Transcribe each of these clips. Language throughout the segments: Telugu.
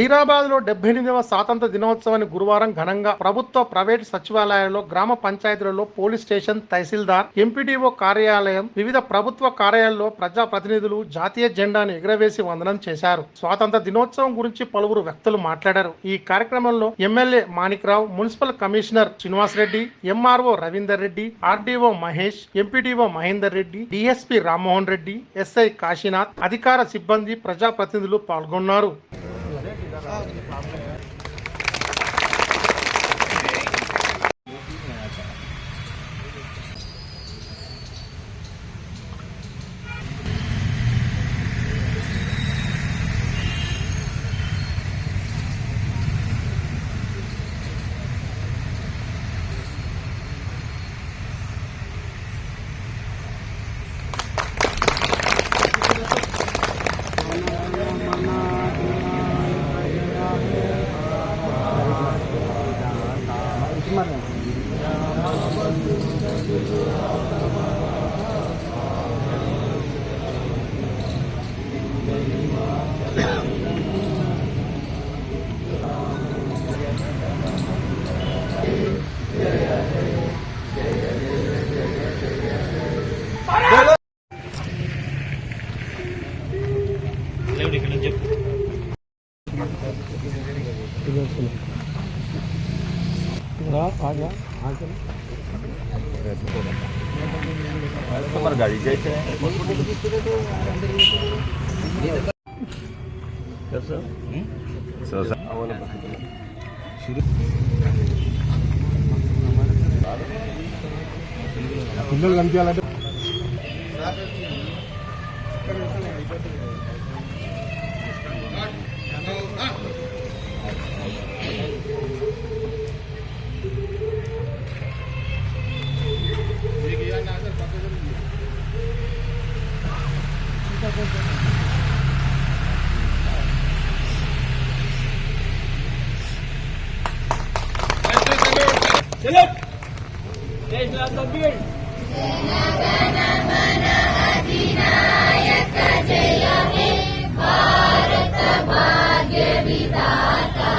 హైదరాబాద్లో 78వ స్వాతంత్ర దినోత్సవాన్ని గురువారం ఘనంగా ప్రభుత్వ ప్రైవేటు సచివాలయాల్లో, గ్రామ పంచాయతీలలో, పోలీస్ స్టేషన్, తహసీల్దార్, ఎంపీడీఓ కార్యాలయం, వివిధ ప్రభుత్వ కార్యాలయాల్లో ప్రజాప్రతినిధులు జాతీయ జెండాను ఎగురవేసి వందనం చేశారు. స్వాతంత్ర దినోత్సవం గురించి పలువురు వ్యక్తులు మాట్లాడారు. ఈ కార్యక్రమంలో MLA Manikrao, municipal commissioner Srinivasa Reddy, MRO Ravinder Reddy, RDO Mahesh, MPDO Mahender Reddy, DSP Rammohan Reddy, SI Kashinath, అధికార సిబ్బంది, ప్రజాప్రతినిధులు పాల్గొన్నారు. गाड़ी जैसे పిల్లలు కనిపించాలంటే चलो जय तकबीर अधिनायक जय हे भारत भाग्य विधाता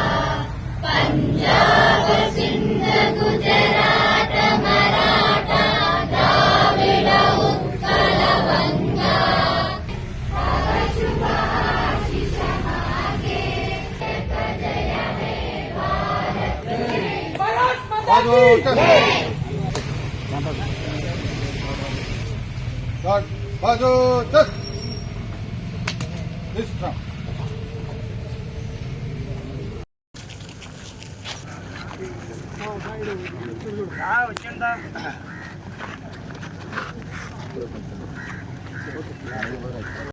पंजाब सिंध गुजरात मराठा द्राविड उत्कल बंगा शुभ आशीष मांगे जय हे भारत बाजू వచ్చిందా